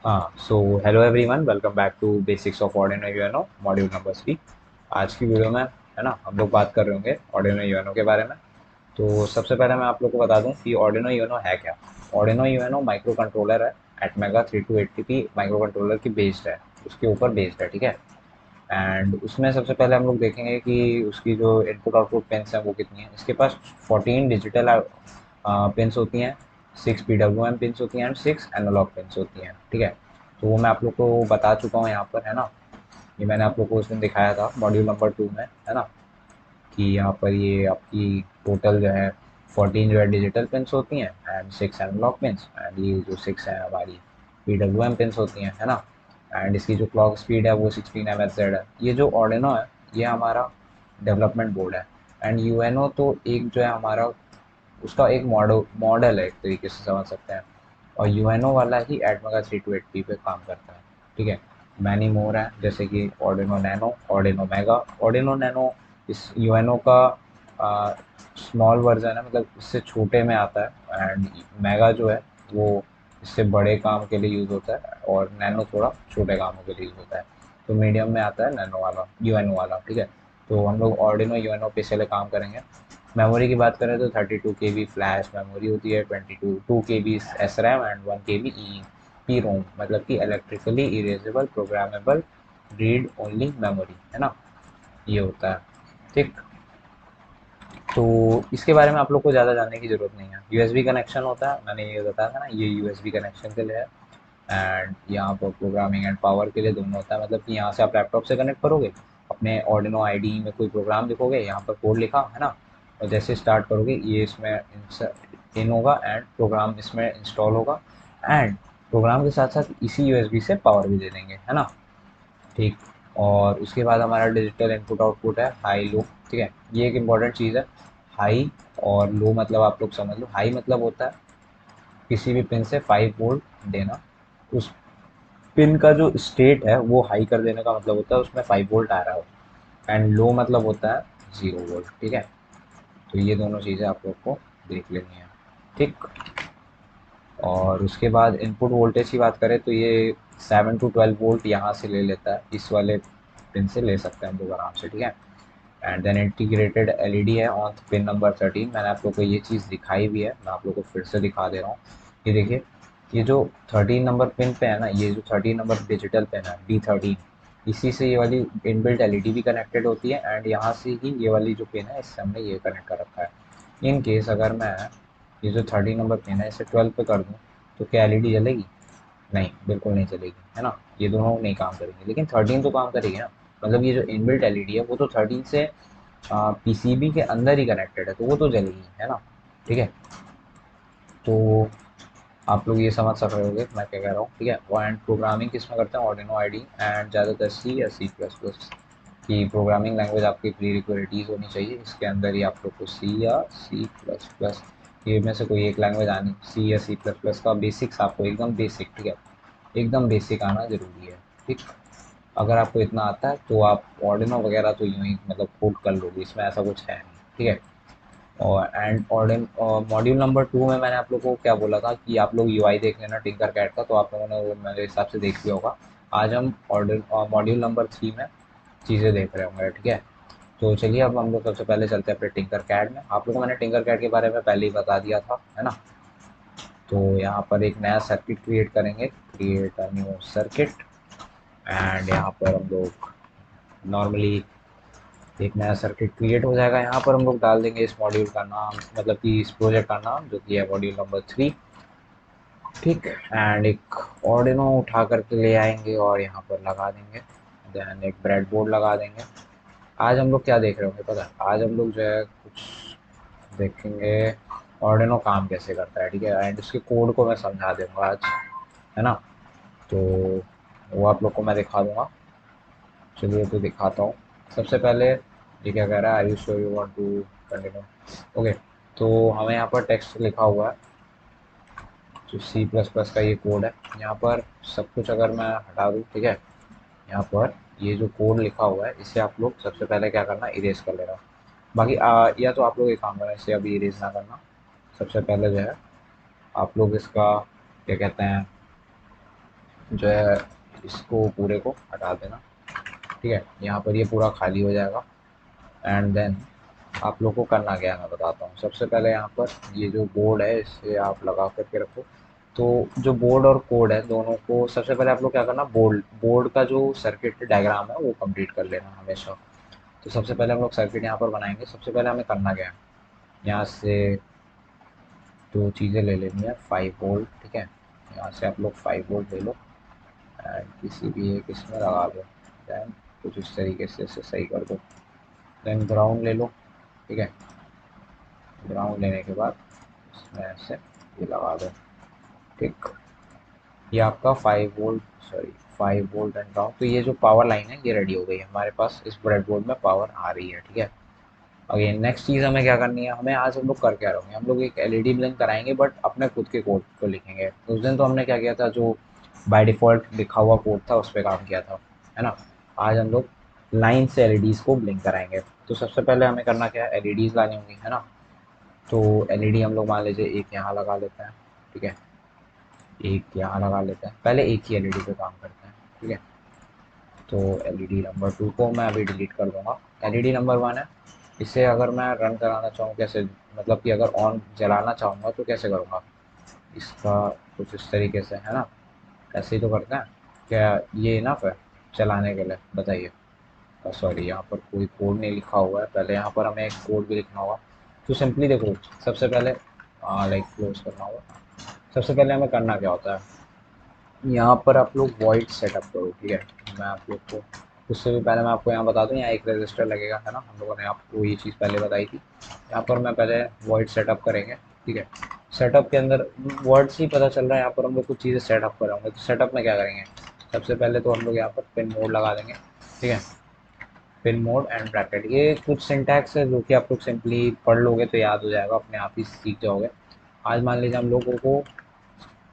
हाँ, so hello everyone, welcome back to basics of Arduino UNO module number 3। आज की video में है ना हम लोग बात कर रहे होंगे ऑर्डिनो यूएनओ के बारे में। तो सबसे पहले मैं आप लोग को बता दूं कि ऑर्डिनो यूएनओ है क्या। ऑर्डिनो यूएनओ माइक्रो कंट्रोलर है। एटमेगा 3280p माइक्रो कंट्रोलर की बेस्ड है, उसके ऊपर बेस्ड है, ठीक है। एंड उसमें सबसे पहले हम लोग देखेंगे कि उसकी जो इनपुट आउटपुट पिन्स हैं वो कितनी है। इसके पास 14 डिजिटल पिन्स होती हैं, 6 PWM पिन्स होती हैं एंड 6 एनालॉग पिन्स होती हैं, ठीक है। तो वो मैं आप लोग को बता चुका हूँ यहाँ पर, है ना। ये मैंने आप लोग को उस दिन दिखाया था मॉड्यूल नंबर 2 में, है ना। कि यहाँ पर ये आपकी टोटल जो है 14 जो है डिजिटल पिन्स होती हैं एंड 6 एनालॉग पिन्स, एंड ये जो 6 है हमारी PWM पिन्स होती हैं, है ना। एंड इसकी जो क्लॉक स्पीड है वो 16 MHz है। ये जो ऑर्डिनो है ये हमारा डेवलपमेंट बोर्ड है। एंड यूएनओ तो एक जो है हमारा उसका एक मॉडल है, एक तरीके से समझ सकते हैं। और यूएनओ वाला ही एटमेगा 3280 पे काम करता है, ठीक है। मैनी मोर है, जैसे कि Arduino nano, Arduino mega. Arduino nano इस यूएनओ का स्मॉल वर्जन है, मतलब इससे छोटे में आता है। एंड मेगा जो है वो इससे बड़े काम के लिए यूज़ होता है, और नैनो थोड़ा छोटे कामों के लिए यूज़ होता है। तो मीडियम में आता है नैनो वाला, यूएनओ वाला, ठीक है। तो हम लोग ऑर्डिनो यूएनओ पे से काम करेंगे। मेमोरी की बात करें तो 32 KB फ्लैश मेमोरी होती है, 2 KB S RAM and 1 KB E P ROM, मतलब कि electrically erasable programmable read only memory, है ना। ये होता है, ठीक। तो इसके बारे में आप लोग को ज़्यादा जानने की ज़रूरत नहीं है। यूएसबी कनेक्शन होता है, मैंने ये बताया था ना, ये यूएसबी कनेक्शन के लिए है। एंड यहाँ पर प्रोग्रामिंग एंड पावर के लिए दोनों होता है, मतलब कि यहाँ से आप लैपटॉप से कनेक्ट करोगे, अपने ऑर्डिनो आईडी में कोई प्रोग्राम लिखोगे, यहाँ पर कोड लिखा है ना, और जैसे स्टार्ट करोगे ये इसमें इन होगा एंड प्रोग्राम इसमें इंस्टॉल होगा। एंड प्रोग्राम के साथ साथ इसी यूएसबी से पावर भी दे देंगे, है ना, ठीक। और उसके बाद हमारा डिजिटल इनपुट आउटपुट है हाई लो, ठीक है। ये एक इम्पॉर्टेंट चीज़ है। हाई और लो मतलब आप लोग समझ लो। हाई मतलब होता है किसी भी पिन से 5 वोल्ट देना, उस पिन का जो स्टेट है वो हाई कर देने का मतलब होता है उसमें 5 वोल्ट आ रहा हो। एंड लो मतलब होता है 0 वोल्ट, ठीक है। तो ये दोनों चीज़ें आप लोग को देख लेनी है, ठीक। और उसके बाद इनपुट वोल्टेज की बात करें तो ये 7 to 12 वोल्ट यहाँ से ले लेता है, इस वाले पिन से ले सकते हैं हम लोग आराम से, ठीक है। एंड देन इंटीग्रेटेड एलईडी है ऑन पिन नंबर 13। मैंने आप लोग को ये चीज़ दिखाई भी है, मैं आप लोग को फिर से दिखा दे रहा हूँ। ये देखिए, ये जो 13 नंबर पिन पे है ना, ये जो 13 नंबर डिजिटल पिन है D13, इसी से ये वाली इनबिल्ट एलईडी भी कनेक्टेड होती है। एंड यहाँ से ही ये वाली जो पिन है इससे हमने ये कनेक्ट कर रखा है। इन केस अगर मैं ये जो 13 नंबर पिन है इसे 12 पे कर दूँ तो क्या एलईडी जलेगी? नहीं, बिल्कुल नहीं चलेगी, है ना। ये दोनों नहीं काम करेंगे, लेकिन 13 तो काम करेगी ना। मतलब ये जो इनबिल्ट एलईडी है वो तो 13 से पीसीबी के अंदर ही कनेक्टेड है, तो वो तो जलेगी, है ना, ठीक है। तो आप लोग ये समझ सक रहे होगे मैं क्या कह रहा हूँ, ठीक है। वो एंड प्रोग्रामिंग किस में करते हैं, ऑर्डिनो आईडी एंड ज़्यादातर सी या C++ की प्रोग्रामिंग लैंग्वेज आपकी प्री रिक्वायरिटीज़ होनी चाहिए। इसके अंदर ही आप लोग को सी या C++ ये में से कोई एक लैंग्वेज आनी, सी या C++ का बेसिक्स आपको एकदम बेसिक, ठीक है, एकदम बेसिक आना ज़रूरी है, ठीक। अगर आपको इतना आता है तो आप ऑर्डिनो वगैरह तो यूँ ही मतलब कोड कर लोगे, इसमें ऐसा कुछ है नहीं, ठीक है। और एंड ऑर्डिन मॉड्यूल नंबर 2 में मैंने आप लोगों को क्या बोला था कि आप लोग यूआई देख लेना टिंकर कैट का, तो आप लोगों ने वो मेरे हिसाब से देख लिया होगा। आज हम ऑर्डिन मॉड्यूल नंबर 3 में चीज़ें देख रहे होंगे, ठीक है। तो चलिए अब हम लोग सबसे पहले चलते हैं अपने टिंकर कैट में। आप लोगों को मैंने टिंकर कैट के बारे में पहले ही बता दिया था, है ना। तो यहाँ पर एक नया सर्किट क्रिएट करेंगे, create a new circuit. And यहाँ पर हम लोग नॉर्मली एक नया सर्किट क्रिएट हो जाएगा। यहाँ पर हम लोग डाल देंगे इस मॉड्यूल का नाम, मतलब कि इस प्रोजेक्ट का नाम जो कि है मॉड्यूल नंबर 3, ठीक। एंड एक ऑर्डिनो उठा करके ले आएंगे और यहाँ पर लगा देंगे। देन एक ब्रेड बोर्ड लगा देंगे। आज हम लोग क्या देख रहे होंगे पता है, आज हम लोग जो है कुछ देखेंगे ऑर्डिनो काम कैसे करता है, ठीक है। एंड उसके कोड को मैं समझा दूंगा आज, है ना। तो वो आप लोग को मैं दिखा दूंगा। चलिए तो दिखाता हूँ। सबसे पहले ये क्या कह रहा है, I you sure you want to continue, okay. तो हमें यहाँ पर टेक्स्ट लिखा हुआ है जो C++ का ये कोड है। यहाँ पर सब कुछ अगर मैं हटा दूँ, ठीक है, यहाँ पर ये जो कोड लिखा हुआ है इसे आप लोग सबसे पहले क्या करना, इरेज कर लेना। बाकी या तो आप लोग एक काम करना, इसे अभी इरेज ना करना। सबसे पहले जो है आप लोग इसका क्या कहते हैं, जो है इसको पूरे को हटा देना, ठीक है। यहाँ पर ये पूरा खाली हो जाएगा। एंड देन आप लोग को करना क्या है मैं बताता हूँ। सबसे पहले यहाँ पर ये जो बोर्ड है इसे आप लगा करके रखो। तो जो बोर्ड और कोड है दोनों को सबसे पहले आप लोग क्या करना, बोर्ड बोर्ड का जो सर्किट डायग्राम है वो कंप्लीट कर लेना हमेशा। तो सबसे पहले हम लोग सर्किट यहाँ पर बनाएंगे। सबसे पहले हमें करना क्या है, यहाँ से दो चीज़ें ले लेनी है, 5 वोल्ट, ठीक है। यहाँ से आप लोग 5 वोल्ट ले लो एंड किसी भी एक इसमें लगा दो। देन कुछ इस तरीके से इसे सही कर दो। देन ग्राउंड ले लो, ठीक है। ग्राउंड लेने के बाद इसमें ऐसे ये लगा दो, ठीक। ये आपका 5 volt, sorry 5 volt and ground. तो ये जो पावर लाइन है ये रेडी हो गई है हमारे पास, इस ब्रेडबोर्ड में पावर आ रही है, ठीक है। अगेन नेक्स्ट चीज़ हमें क्या करनी है, हमें आज हम लोग कर क्या रहोगे, हम लोग एक एलईडी ब्लिंक कराएंगे बट अपने खुद के कोड को लिखेंगे। उस दिन तो हमने क्या किया था, जो बाय डिफ़ॉल्ट लिखा हुआ कोड था उस पर काम किया था, है ना। आज हम लोग लाइन से एलईडीज़ को ब्लिंक कराएंगे। तो सबसे पहले हमें करना क्या है, एलईडीज़ लानी होंगी, है ना। तो एलईडी हम लोग मान लीजिए एक यहाँ लगा लेते हैं, ठीक है। एक यहाँ लगा लेते हैं, पहले एक ही एलईडी पे काम करते हैं, ठीक है। तो एलईडी नंबर 2 को मैं अभी डिलीट कर दूंगा। एलईडी नंबर 1 है, इसे अगर मैं रन कराना चाहूँ कैसे, मतलब कि अगर ऑन जलाना चाहूँगा तो कैसे करूँगा, इसका कुछ इस तरीके से, है ना। ऐसे ही तो करते हैं। क्या ये इनफ है चलाने के लिए, बताइए। सॉरी यहाँ पर कोई कोड नहीं लिखा हुआ है, पहले यहाँ पर हमें एक कोड भी लिखना होगा। तो सिंपली देखो, सबसे पहले लाइक क्लोज करना होगा। सबसे पहले हमें करना क्या होता है, यहाँ पर आप लोग वॉइड सेटअप करो, ठीक है। मैं आप लोग को उससे भी पहले मैं आपको यहाँ बता दूँ, यहाँ एक रजिस्टर लगेगा, है ना। हम लोगों ने आपको ये चीज़ पहले बताई थी। यहाँ पर मैं पहले वॉइड सेटअप करेंगे, ठीक है। सेटअप के अंदर वर्ड से ही पता चल रहा है, यहाँ पर हम लोग कुछ चीज़ें सेटअप कराएंगे। तो सेटअप में क्या करेंगे, सबसे पहले तो हम लोग यहाँ पर पिन मोड लगा देंगे, ठीक है। पिन मोड एंड ब्रैकेट, ये कुछ सिंटैक्स है जो कि आप लोग सिंपली पढ़ लोगे तो याद हो जाएगा, अपने आप ही सीख जाओगे। आज मान लीजिए हम लोगों को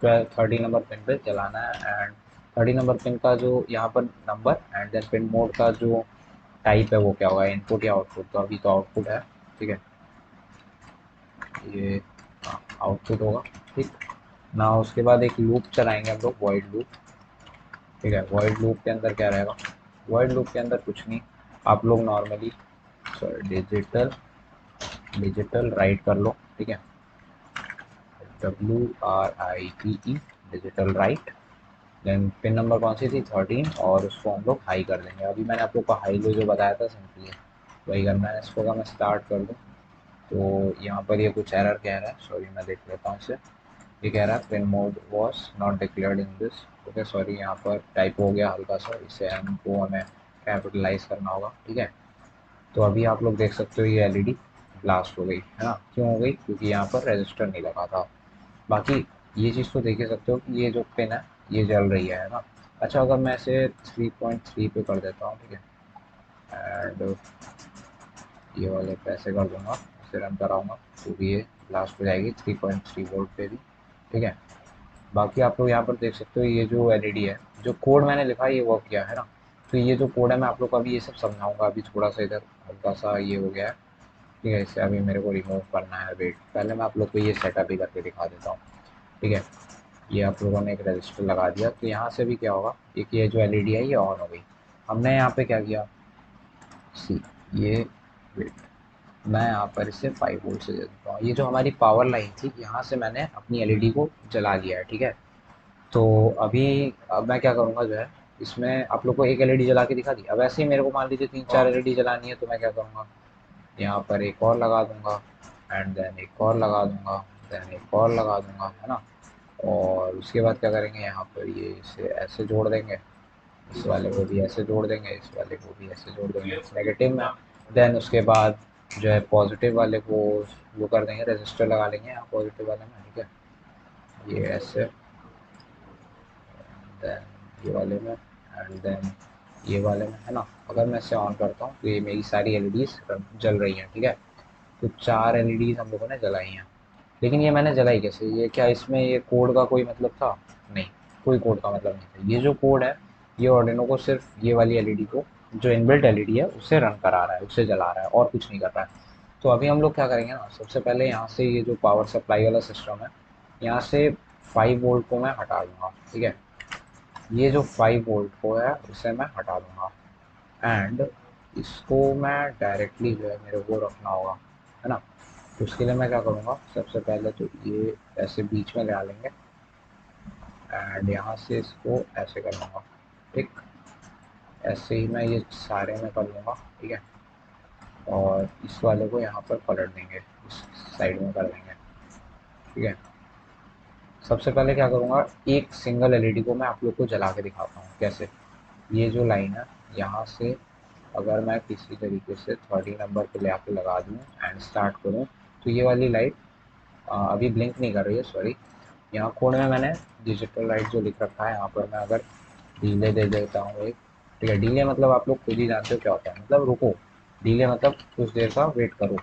30 नंबर पिन पे चलाना है। एंड 30 नंबर पिन का जो यहाँ पर number and then pin mode का जो टाइप है वो क्या होगा, इनपुट या आउटपुट। तो अभी तो आउटपुट है, ठीक है। ये आउटपुट होगा, ठीक ना। उसके बाद एक लूप चलाएंगे हम लोग, वॉइड लूप, ठीक है। वॉइड लूप के अंदर क्या रहेगा, वॉइड लूप के अंदर कुछ नहीं, आप लोग normally sorry digital digital write कर लो, ठीक है। WRITE, digital write. Then pin number कौन सी थी, 13, और उसको हम लोग हाई कर देंगे। अभी मैंने आप लोग को हाई लो जो बताया था सिंपली वही करना है। इसको अगर मैं स्टार्ट कर दूँ तो यहाँ पर ये कुछ एरर कह रहा है, सॉरी मैं देख लेता हूँ इसे। ये कह रहा है pin mode was not declared in this, okay sorry यहाँ पर टाइप हो गया हल्का सा, इसे हमको हमें कैपिटलाइज करना होगा, ठीक है। तो अभी आप लोग देख सकते हो ये एलईडी ब्लास्ट हो गई, है ना। क्यों हो गई, क्योंकि यहाँ पर रजिस्टर नहीं लगा था। बाकी ये चीज़ तो देख ही सकते हो कि ये जो पिन है ये जल रही है ना। अच्छा अगर मैं इसे 3.3 पे कर देता हूँ, ठीक है। एंड ये वाले पैसे कर दूंगा, इसे रन कराऊंगा तो भी ये ब्लास्ट हो जाएगी 3.3 वोल्ट पे भी, ठीक है। बाकी आप लोग यहाँ पर देख सकते हो ये जो एलईडी है, जो कोड मैंने लिखा है ये वर्क किया है ना। तो ये जो कोड है मैं आप लोग को अभी ये सब समझाऊंगा। अभी थोड़ा सा इधर हल्का सा ये हो गया है, ठीक है। इसे अभी मेरे को रिमूव करना है, वेट पहले मैं आप लोग को ये सेटअप ही करके दिखा देता हूँ, ठीक है। ये आप लोगों ने एक रजिस्टर लगा दिया, तो यहाँ से भी क्या होगा, एक ये जो एलईडी है ये ऑन हो गई। हमने यहाँ पे क्या किया, सी ये वेट मैं यहाँ पर इसे 5 वोल्ट से दे देता हूँ। ये जो हमारी पावर लाइन थी यहाँ से मैंने अपनी एलईडी को जला लिया है, ठीक है। तो अभी अब मैं क्या करूँगा जो है, इसमें आप लोग को एक एलईडी जला के दिखा दी। अब ऐसे ही मेरे को मान लीजिए 3-4 एलईडी जलानी है, तो मैं क्या करूँगा, यहाँ पर एक और लगा दूंगा एंड देन एक और लगा दूंगा, देन एक और लगा दूंगा, है ना। और उसके बाद क्या करेंगे, यहाँ पर ये इसे ऐसे जोड़ देंगे, इस वाले को भी ऐसे जोड़ देंगे, इस वाले को भी ऐसे जोड़ देंगे नेगेटिव में। देन उसके बाद जो है पॉजिटिव वाले को वो कर देंगे, रजिस्टर लगा लेंगे यहाँ पॉजिटिव वाले में, ठीक है। ये ऐसे, देन ये वाले में एंड देन ये वाले में, है ना। अगर मैं इसे ऑन करता हूँ तो ये मेरी सारी एलईडीज जल रही हैं, ठीक है। तो 4 एलईडीज हम लोगों ने जलाई हैं। लेकिन ये मैंने जलाई कैसे, ये क्या इसमें ये कोड का कोई मतलब था, नहीं, कोई कोड का मतलब नहीं था। ये जो कोड है ये ऑर्डिनो को सिर्फ ये वाली एलईडी को, जो इनबिल्ट एलईडी है उसे रन करा रहा है, उसे जला रहा है और कुछ नहीं कर रहा है। तो अभी हम लोग क्या करेंगे ना, सबसे पहले यहाँ से ये जो पावर सप्लाई वाला सिस्टम है यहाँ से 5 वोल्ट को मैं हटा दूंगा, ठीक है। ये जो 5 वोल्ट को है उसे मैं हटा दूंगा, एंड इसको मैं डायरेक्टली जो है मेरे को रखना होगा, है ना। तो उसके लिए मैं क्या करूँगा, सबसे पहले तो ये ऐसे बीच में ले लेंगे, एंड यहाँ से इसको ऐसे कर लूँगा, ठीक। ऐसे ही मैं ये सारे में कर लूँगा, ठीक है। और इस वाले को यहाँ पर पलट देंगे, इस साइड में कर देंगे, ठीक है। सबसे पहले क्या करूँगा, एक सिंगल एलईडी को मैं आप लोग को जला के दिखाता हूँ कैसे। ये जो लाइन है यहाँ से अगर मैं किसी तरीके से 30 नंबर पे ले आके लगा दूँ एंड स्टार्ट करूँ, तो ये वाली लाइट अभी ब्लिंक नहीं कर रही है, सॉरी। यहाँ कोड में मैंने डिजिटल लाइट जो लिख रखा है, यहाँ पर मैं अगर डीले दे देता हूँ एक, ठीक है। डीले मतलब आप लोग खुद ही जानते हो क्या होता है, मतलब रुको। डीले मतलब कुछ देर का वेट करो।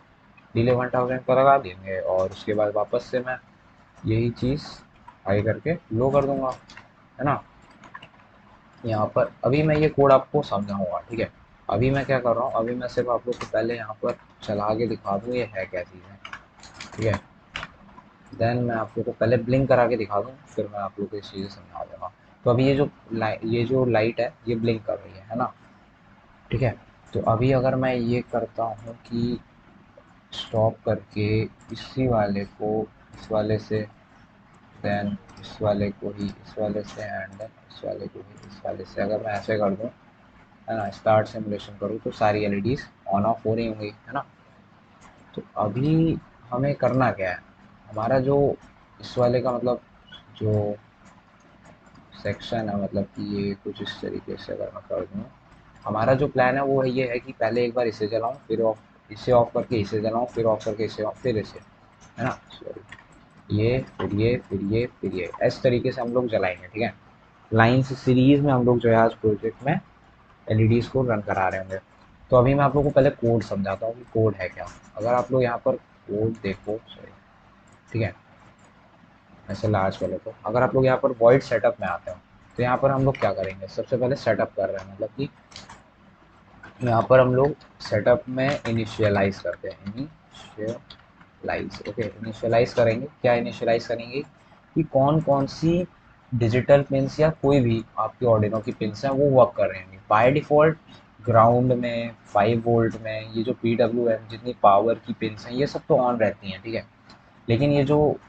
डीले 1000 का लगा देंगे और उसके बाद वापस से मैं यही चीज़ हाई करके लो कर दूंगा, है ना। यहाँ पर अभी मैं ये कोड आपको समझाऊंगा, ठीक है। अभी मैं क्या कर रहा हूँ, अभी मैं सिर्फ आप लोग को पहले यहाँ पर चला के दिखा दूँ ये है क्या चीज़ है, ठीक है। देन मैं आप लोग को पहले ब्लिंक करा के दिखा दूँ, फिर मैं आप लोग को इस चीज़ें समझा दूँगा। तो अभी ये जो लाइट है ये ब्लिंक कर रही है ना, ठीक है। तो अभी अगर मैं ये करता हूँ कि स्टॉप करके इसी वाले को इस वाले से, देन इस वाले को ही इस वाले से, एंड देन इस वाले को ही इस वाले से, अगर मैं ऐसे कर दूँ, है ना, स्टार्ट सिमुलेशन करूँ, तो सारी एलईडीज ऑन ऑफ हो रही होंगी, है ना। तो अभी हमें करना क्या है, हमारा जो इस वाले का मतलब जो सेक्शन है, मतलब कि ये कुछ इस तरीके से अगर मैं कर दूँ, हमारा जो प्लान है वो ये है कि पहले एक बार इसे जलाऊँ, फिर ऑफ इसे ऑफ करके इसे जलाऊँ, फिर ऑफ करके इसे ऑफ, फिर इसे, है ना, सॉरी। ये फिर ये फिर ये फिर ये, इस तरीके से हम लोग जलाएंगे, ठीक है। लाइन से सीरीज में हम लोग जो है आज प्रोजेक्ट में एलईडीज को रन करा रहे होंगे। तो अभी मैं आप लोग को पहले कोड समझाता हूँ कि कोड है क्या। अगर आप लोग यहाँ पर कोड देखो, सॉरी, ठीक है, ऐसे लार्ज वाले को, अगर आप लोग यहाँ पर वॉइड सेटअप में आते हो, तो यहाँ पर हम लोग क्या करेंगे, सबसे पहले सेटअप कर रहे हैं, मतलब कि यहाँ पर हम लोग सेटअप में इनिशियलाइज करते हैं, इनिशियलाइज, ओके। इनिशियलाइज करेंगे, क्या इनिशियलाइज करेंगे कि कौन कौन सी डिजिटल पिन्स या कोई भी आपकी ऑर्डिनो की पिन्स हैं वो वर्क कर रहे हैं। बाय डिफ़ॉल्ट ग्राउंड में 5 वोल्ट में ये जो पी डब्ल्यू एम जितनी पावर की पिन्स हैं ये सब तो ऑन रहती हैं, ठीक है। लेकिन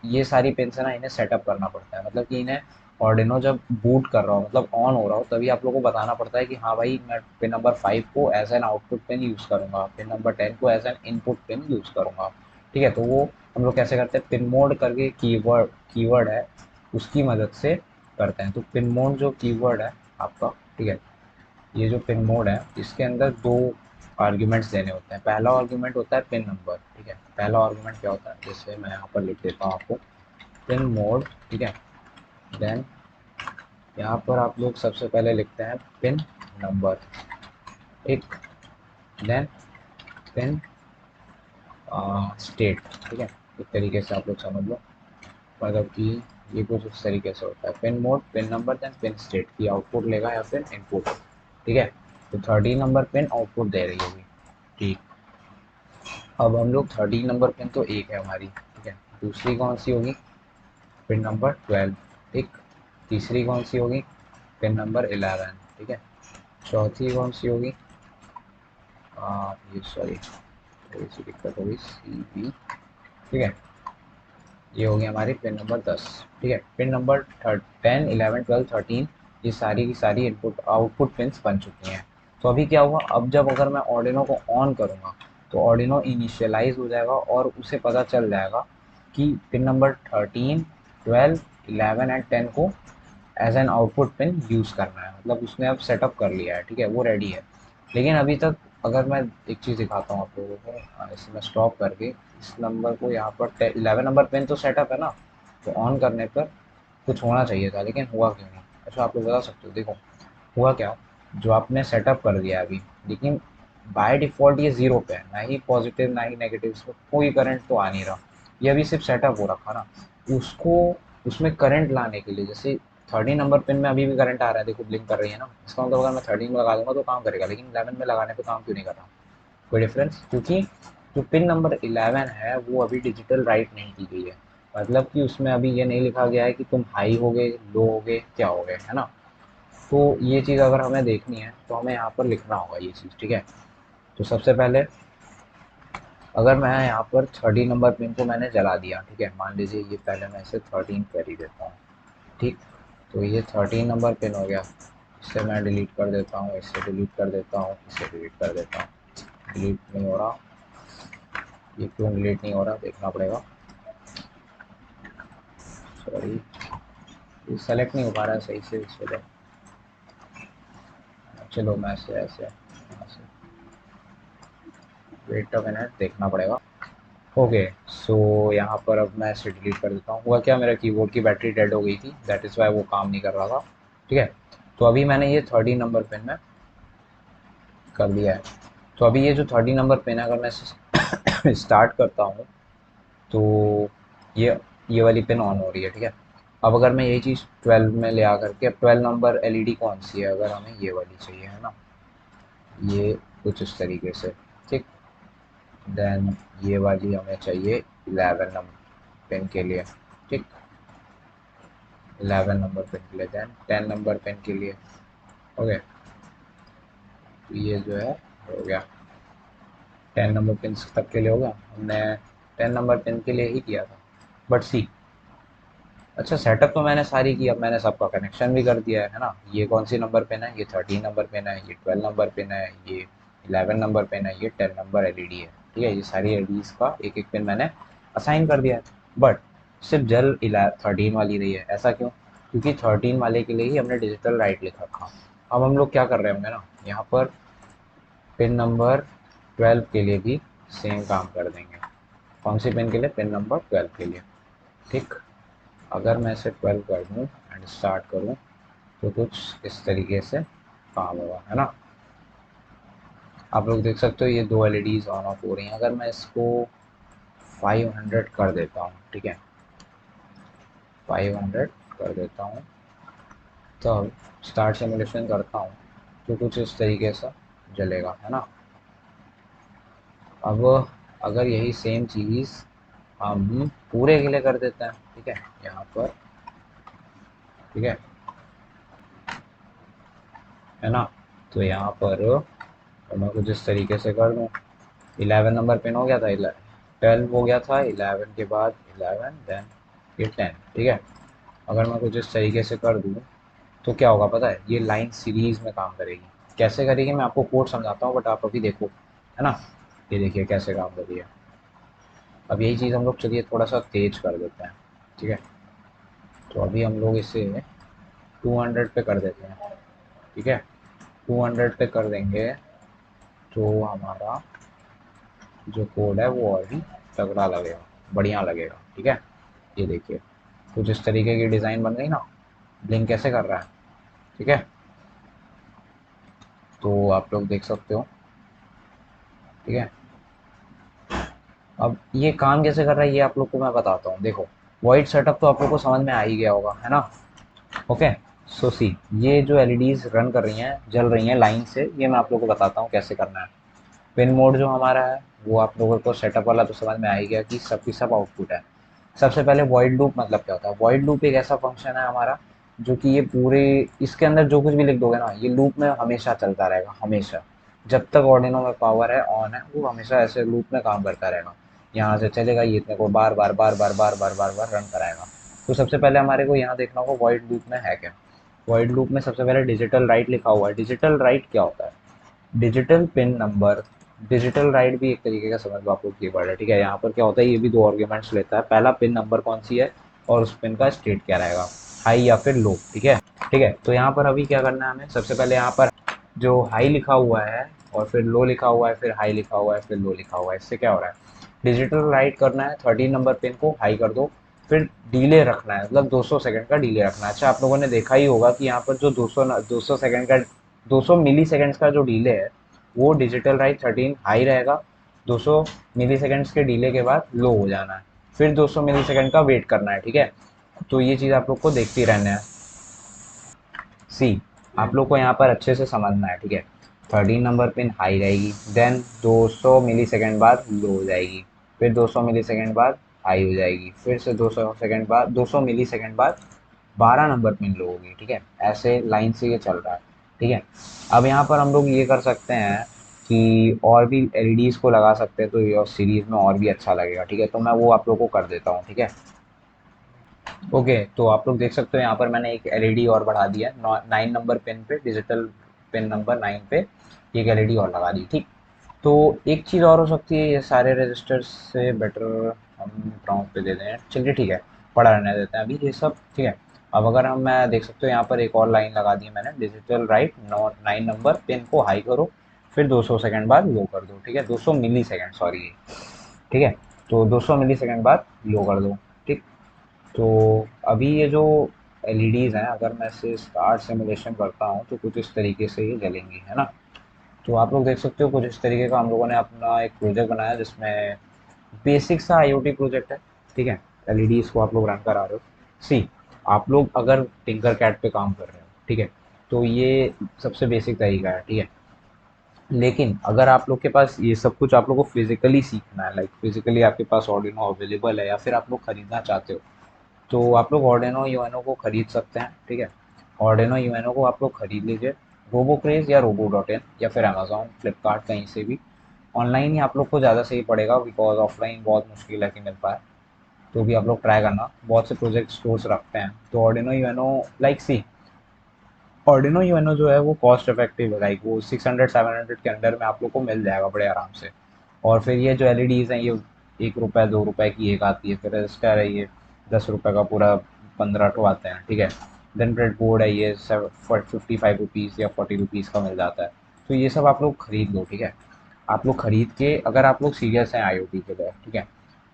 ये सारी पिन्स है ना, इन्हें सेटअप करना पड़ता है, मतलब कि इन्हें ऑर्डिनो जब बूट कर रहा हो, मतलब ऑन हो रहा हो, तभी आप लोगों को बताना पड़ता है कि हाँ भाई मैं पिन नंबर 5 को as an output pin use करूँगा, पिन नंबर 10 को as an input pin use करूँगा, ठीक है। तो वो हम लोग कैसे करते हैं, पिन मोड करके कीवर्ड है, उसकी मदद से करते हैं। तो पिन मोड जो कीवर्ड है आपका, ठीक है, ये जो पिन मोड है इसके अंदर दो आर्ग्यूमेंट्स देने होते हैं। पहला आर्ग्यूमेंट होता है पिन नंबर, ठीक है। पहला आर्ग्यूमेंट क्या होता है, जैसे मैं यहाँ पर लिख देता हूँ आपको, पिन मोड, ठीक है। देन यहाँ पर आप लोग सबसे पहले लिखते हैं पिन नंबर, एक, देन पिन स्टेट, ठीक है। एक तरीके से आप लोग समझ लो, मतलब कि ये कुछ इस तरीके से होता है, pin mode, pin number, then pin state की आउटपुट लेगा या फिर इनपुट, ठीक है। तो 13 नंबर पिन आउटपुट दे रही होगी, ठीक। अब हम लोग 13 नंबर पिन तो एक है हमारी, ठीक है। दूसरी कौन सी होगी, पिन नंबर 12, ठीक। तीसरी कौन सी होगी, पिन नंबर 11, ठीक है। चौथी कौन सी होगी, ये सॉरी थोड़ी सी दिक्कत होगी, सी बी, ठीक है। ये हो गई हमारी पिन नंबर 10, ठीक है। पिन नंबर 10, 11, 12, 13, ये सारी की सारी इनपुट आउटपुट पिन्स बन चुकी हैं। तो अभी क्या हुआ, अब जब अगर मैं ऑर्डिनो को ऑन करूँगा तो ऑर्डिनो इनिशियलाइज हो जाएगा और उसे पता चल जाएगा कि पिन नंबर 13, 12, 11 एंड 10 को as an output pin use करना है, मतलब उसने अब सेटअप कर लिया है, ठीक है, वो रेडी है। लेकिन अभी तक अगर मैं एक चीज़ दिखाता हूँ आप लोगों को, इसे मैं स्टॉप करके इस नंबर को यहाँ पर 11 नंबर पिन तो सेटअप है ना, तो ऑन करने पर कुछ होना चाहिए था, लेकिन हुआ क्यों नहीं। अच्छा आप लोग बता सकते हो, देखो हुआ क्या, जो आपने सेटअप कर दिया अभी, लेकिन बाय डिफ़ॉल्ट ये ज़ीरो पे है, ना ही पॉजिटिव ना ही नेगेटिव, इसमें कोई करंट तो आ नहीं रहा। ये अभी सिर्फ सेटअप हो रखा ना, उसको उसमें करंट लाने के लिए, जैसे 13 नंबर पिन में अभी भी करंट आ रहा है, देखो ब्लिंक कर रही है ना, इसका मतलब अगर मैं 13 में लगा दूंगा तो काम करेगा, लेकिन 11 में लगाने पे काम क्यों नहीं कर रहा, कोई डिफरेंस, क्योंकि जो पिन नंबर 11 है वो अभी डिजिटल राइट नहीं की गई है, मतलब कि उसमें अभी ये नहीं लिखा गया है कि तुम हाई हो गए, लो हो गए, क्या हो गए, है ना। तो ये चीज़ अगर हमें देखनी है तो हमें यहाँ पर लिखना होगा ये चीज़, ठीक है। तो सबसे पहले अगर मैं यहाँ पर 13 नंबर पिन को मैंने जला दिया, ठीक है, मान लीजिए ये पहले मैं इसे 13 कर ही देता हूँ, ठीक। तो ये 13 नंबर पिन हो गया, इससे मैं डिलीट कर देता हूँ, इससे डिलीट कर देता हूँ, इससे डिलीट कर देता हूँ। डिलीट नहीं हो रहा, ये क्यों डिलीट नहीं हो रहा देखना पड़ेगा, सॉरी, ये सेलेक्ट नहीं हो पा रहा है सही से इस वजह। चलो मैं ऐसे वेट अ मिनट देखना पड़ेगा। ओके, सो यहाँ पर अब मैं इसे डिलीट कर देता हूँ। हुआ क्या, मेरा कीबोर्ड की बैटरी डेड हो गई थी, दैट इज़ वाई वो काम नहीं कर रहा था, ठीक है। तो अभी मैंने ये 13 नंबर पिन में कर दिया है। तो अभी ये जो 13 नंबर पिन है अगर मैं स्टार्ट करता हूँ तो ये वाली पिन ऑन हो रही है, ठीक है। अब अगर मैं यही चीज़ 12 में ले आकर के, अब 12 नंबर एलईडी कौन सी है, अगर हमें ये वाली चाहिए है ना, ये कुछ इस तरीके से, ठीक। देन ये वाली हमें चाहिए 11 नंबर पेन के लिए, ठीक, 11 नंबर पेन के लिए। देन 10 नंबर पेन के लिए, ओके। तो ये जो है हो गया 10 नंबर पिन तक के लिए, होगा, हमने 10 नंबर पिन के लिए ही किया था। बट सी, अच्छा सेटअप तो मैंने सारी की, अब मैंने सबका कनेक्शन भी कर दिया है ना। ये कौन सी नंबर पिन है, ये 13 नंबर पिन है, ये 12 नंबर पिन है, ये 11 नंबर पिन है, ये 10 नंबर एलईडी है, ठीक है। ये सारी एलईडीज का एक एक पिन मैंने असाइन कर दिया है। बट सिर्फ जल 13 वाली रही है, ऐसा क्यों, क्योंकि 13 वाले के लिए ही हमने डिजिटल राइट लिख रखा। अब हम लोग क्या कर रहे होंगे ना, यहाँ पर पिन नंबर 12 के लिए भी सेम काम कर देंगे। कौन सी पिन के लिए, पिन नंबर 12 के लिए, ठीक। अगर मैं इसे 12 कर दूँ एंड स्टार्ट करूँ तो कुछ इस तरीके से काम होगा, है ना। आप लोग देख सकते हो ये दो एलईडीज ऑन ऑफ हो रही हैं। अगर मैं इसको 500 कर देता हूँ, ठीक है, 500 कर देता हूँ, तब स्टार्ट सिमुलेशन करता हूँ तो कुछ इस तरीके से जलेगा, है ना। अब अगर यही सेम चीज़ हम पूरे के लिए कर देते हैं, ठीक है, यहाँ पर, ठीक है ना। तो यहाँ पर मैं कुछ इस तरीके से कर दूँ, 11 नंबर पिन हो गया था, 12 हो गया था, 11 के बाद 11, देन ये 10, ठीक है। अगर मैं कुछ इस तरीके से कर दूँ तो क्या होगा पता है, ये लाइन सीरीज में काम करेगी। कैसे करेगी मैं आपको कोड समझाता हूँ, बट आप अभी देखो, है ना। ये देखिए कैसे काम कर रही है। अब यही चीज़ हम लोग चलिए थोड़ा सा तेज कर देते हैं, ठीक है। तो अभी हम लोग इसे 200 पे कर देते हैं, ठीक है। 200 पे कर देंगे तो हमारा जो कोड है वो और भी तगड़ा लगेगा, बढ़िया लगेगा, ठीक है। ये देखिए कुछ इस तरीके की डिज़ाइन बन गई ना, ब्लिंक कैसे कर रहा है, ठीक है। तो आप लोग देख सकते हो, ठीक है। अब ये काम कैसे कर रहा है ये आप लोग को मैं बताता हूँ। देखो वॉइड सेटअप तो आप लोग को समझ में आ ही गया होगा, है ना। ओके, सो सी, ये जो एलईडीज रन कर रही हैं, जल रही हैं लाइन से, ये मैं आप लोग को बताता हूँ कैसे करना है। पिन मोड जो हमारा है वो आप लोगों को सेटअप वाला तो समझ में आ ही गया कि सब की सब आउटपुट है। सबसे पहले वॉइड लूप मतलब क्या होता है, वॉइड लूप एक ऐसा फंक्शन है हमारा जो कि ये पूरे, इसके अंदर जो कुछ भी लिख दोगे ना ये लूप में हमेशा चलता रहेगा, हमेशा। जब तक ऑर्डिनो में पावर है ऑन है वो हमेशा ऐसे लूप में काम करता रहेगा। यहाँ से चलेगा ये इतने को बार बार बार बार बार बार बार बार रन कराएगा। तो सबसे पहले हमारे को यहाँ देखना होगा वॉइड लूप में है क्या। वॉइड लूप में सबसे पहले डिजिटल राइट लिखा हुआ है। डिजिटल राइट क्या होता है, digital pin number, digital right भी एक तरीके का समझ लो आप लोग कीवर्ड है, ठीक है। यहाँ पर क्या होता है, ये भी दो आर्ग्यूमेंट्स लेता है, पहला पिन नंबर कौन सी है और उस पिन का स्टेट क्या रहेगा, हाई या फिर लो, ठीक है। ठीक है, तो यहाँ पर अभी क्या करना है हमें, सबसे पहले यहाँ पर जो हाई लिखा हुआ है और फिर लो लिखा हुआ है, फिर हाई लिखा हुआ है, फिर लो लिखा हुआ है, इससे क्या हो रहा है, डिजिटल राइट करना है 13 नंबर पिन को हाई कर दो, फिर डिले रखना है, मतलब 200 सेकंड का डिले रखना है। अच्छा आप लोगों ने देखा ही होगा कि यहाँ पर जो 200 सेकंड का, 200 मिली सेकेंड्स का जो डिले है वो डिजिटल राइट 13 हाई रहेगा। 200 मिली सेकेंड्स के डिले के बाद लो हो जाना है, फिर 200 मिली सेकेंड का वेट करना है, ठीक है। तो ये चीज़ आप लोग को देखती रहना है। सी, आप लोग को यहाँ पर अच्छे से समझना है, ठीक है। 13 नंबर पिन हाई रहेगी, देन 200 मिली सेकेंड बाद लो हो जाएगी, फिर 200 मिली सेकेंड बाद हाई हो जाएगी, फिर से 200 सेकेंड बाद, 200 मिली सेकेंड बाद 12 नंबर पिन लोगे, ठीक है, ऐसे लाइन से ये चल रहा है, ठीक है। अब यहाँ पर हम लोग ये कर सकते हैं कि और भी एलईडीज को लगा सकते हैं, तो ये सीरीज में और भी अच्छा लगेगा, ठीक है। तो मैं वो आप लोग को कर देता हूँ, ठीक है। ओके, तो आप लोग देख सकते हो यहाँ पर मैंने एक एलईडी और बढ़ा दिया है 9 नंबर पिन पे, डिजिटल पिन नंबर 9 पे एक एलईडी और लगा दी, ठीक। तो एक चीज़ और हो सकती है, ये सारे रजिस्टर्स से बेटर हम ग्राउंड पे दे दें, चलिए ठीक है, पड़ा रहने देते हैं अभी ये सब, ठीक है। अब अगर हम मैं देख सकते हो यहाँ पर एक और लाइन लगा दी है मैंने, डिजिटल राइट 9 नंबर पिन को हाई करो, फिर 200 सेकंड बाद लो कर दो, ठीक है, 200 मिली सेकेंड, सॉरी, ठीक है। तो 200 मिली सेकेंड बाद लो कर दो, ठीक। तो अभी ये जो एलईडीज़ हैं, अगर मैं इसे स्टार्ट सिमुलेशन करता हूँ तो कुछ इस तरीके से ये जलेंगी, है ना। तो आप लोग देख सकते हो कुछ इस तरीके का हम लोगों ने अपना एक प्रोजेक्ट बनाया जिसमें बेसिक सा आईओटी प्रोजेक्ट है, ठीक है। एलईडीज़ को आप लोग रन करा रहे हो। सी, आप लोग अगर टिंकर कैट पे काम कर रहे हो, ठीक है, तो ये सबसे बेसिक तरीका है, ठीक है। लेकिन अगर आप लोग के पास ये सब कुछ आप लोग को फिजिकली सीखना है, लाइक फिजिकली आपके पास ऑर्डिनो अवेलेबल है या फिर आप लोग खरीदना चाहते हो, तो आप लोग ऑर्डिनो यूएनओ को खरीद सकते हैं, ठीक है। ऑर्डिनो यूएनओ को आप लोग खरीद लीजिए, रोबो क्रेज या रोबो.इन या फिर अमेजोन फ्लिपकार्ट कहीं से भी। ऑनलाइन ही आप लोग को ज़्यादा सही पड़ेगा, बिकॉज ऑफलाइन बहुत मुश्किल है कि मिल पाए। तो भी आप लोग ट्राई करना, बहुत से प्रोजेक्ट स्टोर्स रखते हैं। तो ऑर्डिनो यूएनओ, लाइक सी, ऑर्डिनो यूएनओ जो है वो कॉस्ट इफेक्टिव है, लाइक वो 600-700 के अंडर में आप लोग को मिल जाएगा बड़े आराम से। और फिर ये जो एलईडीज़ हैं, ये 1 रुपये 2 रुपये की एक आती है, फिर रजिस्टर है ये 10 रुपये का पूरा 15 ठो आते हैं, ठीक है। देन ब्रेड बोर्ड है ये 55 रुपीज़ या 40 रुपीज़ का मिल जाता है। तो ये सब आप लोग खरीद लो, ठीक है। आप लोग खरीद के, अगर आप लोग सीरियस हैं आईओटी के लिए, ठीक है,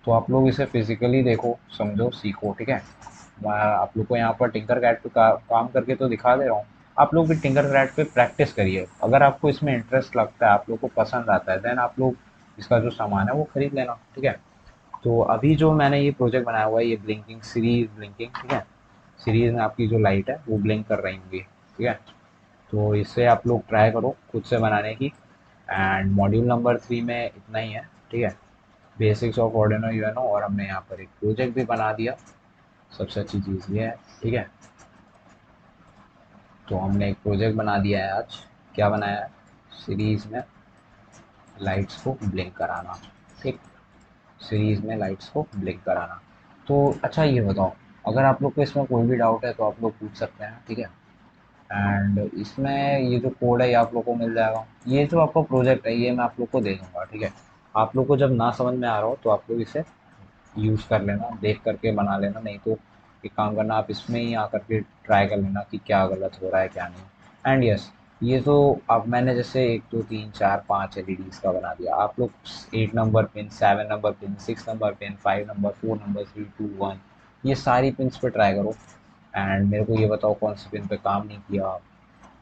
तो आप लोग इसे फिजिकली देखो, समझो, सीखो, ठीक है। मैं आप लोग को यहाँ पर टिंकर कैट पे काम करके तो दिखा दे रहा हूँ, आप लोग भी टिंकर कैट पे प्रैक्टिस करिए। अगर आपको इसमें इंटरेस्ट लगता है, आप लोग को पसंद आता है, देन आप लोग इसका जो सामान है वो खरीद लेना, ठीक है। तो अभी जो मैंने ये प्रोजेक्ट बनाया हुआ है, ये ब्लिंकिंग सीरीज ब्लिंकिंग, ठीक है। सीरीज में आपकी जो लाइट है वो ब्लिंक कर रही होंगी, ठीक है। तो इससे आप लोग ट्राई करो खुद से बनाने की। एंड मॉड्यूल नंबर 3 में इतना ही है, ठीक है, बेसिक्स ऑफ ऑर्डिनो यूएनओ। और हमने यहाँ पर एक प्रोजेक्ट भी बना दिया, सबसे अच्छी चीज़ ये है, ठीक है। तो हमने एक प्रोजेक्ट बना दिया है आज। क्या बनाया है? सीरीज़ में लाइट्स को ब्लिंक कराना, ठीक। सीरीज़ में लाइट्स को ब्लिंक कराना। तो अच्छा ये बताओ, अगर आप लोग को इसमें कोई भी डाउट है तो आप लोग पूछ सकते हैं, ठीक है। एंड इसमें ये जो कोड है ये आप लोग को मिल जाएगा। ये जो आपका प्रोजेक्ट है ये मैं आप लोग को दे दूँगा, ठीक है। आप लोग को जब ना समझ में आ रहा हो तो आप लोग इसे यूज़ कर लेना, देख करके बना लेना, नहीं तो एक काम करना, आप इसमें ही आकर के ट्राई कर लेना कि क्या गलत हो रहा है क्या नहीं। एंड यस, ये तो अब मैंने जैसे 1 2 3 4 5 एलईडीज़ का बना दिया, आप लोग 8 number pin, 7 number pin, 6 number pin, 5 number, 4 number, 3 2 1, ये सारी पिन्स पे ट्राई करो। एंड मेरे को ये बताओ कौन सी पिन पे काम नहीं किया,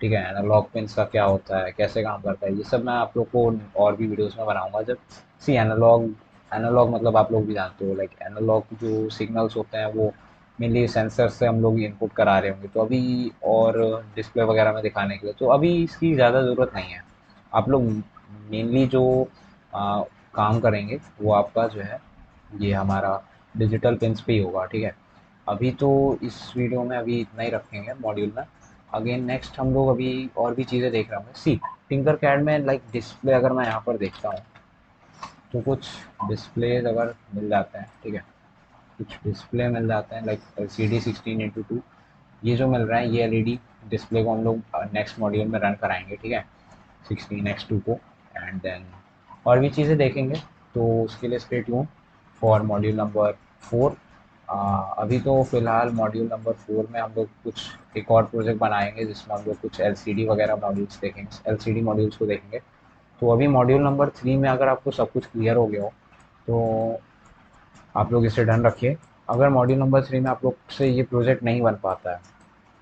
ठीक है। एनालॉग पिन्स का क्या होता है, कैसे काम करता है, ये सब मैं आप लोग को और भी वीडियोस में बनाऊंगा जब। सी, एनालॉग, एनालॉग मतलब आप लोग भी जानते हो, लाइक एनालॉग जो सिग्नल्स होते हैं वो मेनली सेंसर से हम लोग इनपुट करा रहे होंगे, तो अभी और डिस्प्ले वगैरह में दिखाने के लिए तो अभी इसकी ज़्यादा ज़रूरत नहीं है। आप लोग मेनली जो काम करेंगे वो आपका जो है ये हमारा डिजिटल पिन्स पे ही होगा, ठीक है। अभी तो इस वीडियो में अभी इतना ही रखेंगे मॉड्यूल में। अगेन नेक्स्ट हम लोग अभी और भी चीज़ें देख रहे होंगे। सी, टिंकर कैड में लाइक डिस्प्ले अगर मैं यहाँ पर देखता हूँ तो कुछ डिस्प्लेज अगर मिल जाते हैं, ठीक है, कुछ डिस्प्ले मिल जाते हैं लाइक LCD 16:2। ये जो मिल रहा है ये एलईडी डिस्प्ले को हम लोग नेक्स्ट मॉड्यूल में रन कराएंगे, ठीक है, 16:2 को। एंड देन और भी चीज़ें देखेंगे, तो उसके लिए stay tune for module number 4। अभी तो फ़िलहाल मॉड्यूल नंबर 4 में हम लोग कुछ एक और प्रोजेक्ट बनाएंगे जिसमें हम लोग कुछ एलसीडी वगैरह मॉड्यूल्स देखेंगे, एलसीडी मॉड्यूल्स को देखेंगे। तो अभी मॉड्यूल नंबर 3 में अगर आपको सब कुछ क्लियर हो गया हो तो आप लोग इसे डन रखिए। अगर मॉड्यूल नंबर 3 में आप लोग से ये प्रोजेक्ट नहीं बन पाता है,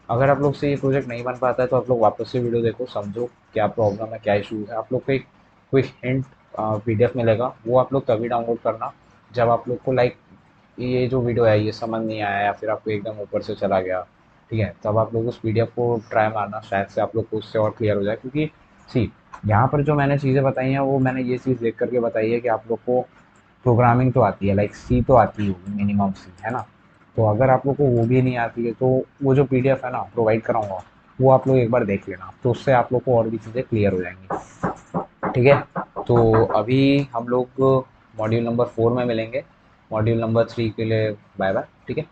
अगर आप लोग से ये प्रोजेक्ट नहीं बन पाता है तो आप लोग वापस से वीडियो देखो, समझो क्या प्रॉब्लम है, क्या इशूज़ है। आप लोग को एक क्विक हिंट पीडीएफ मिलेगा, वो आप लोग तभी डाउनलोड करना जब आप लोग को लाइक ये जो वीडियो है ये समझ नहीं आया या फिर आपको एकदम ऊपर से चला गया, ठीक है, तब आप लोग उस पीडीएफ को ट्राई मारना, शायद से आप लोग को उससे और क्लियर हो जाए। क्योंकि सी, यहाँ पर जो मैंने चीज़ें बताई हैं वो मैंने ये चीज़ देख करके बताई है कि आप लोग को प्रोग्रामिंग तो आती है, लाइक सी तो आती होगी मिनिमम सी, है ना। तो अगर आप लोग को वो भी नहीं आती है तो वो जो पीडीएफ है ना प्रोवाइड कराऊंगा, वो आप लोग एक बार देख लेना, तो उससे आप लोग को और भी चीज़ें क्लियर हो जाएंगी। ठीक है, तो अभी हम लोग मॉड्यूल नंबर 4 में मिलेंगे। मॉड्यूल नंबर 3 के लिए बाय बाय। ठीक है।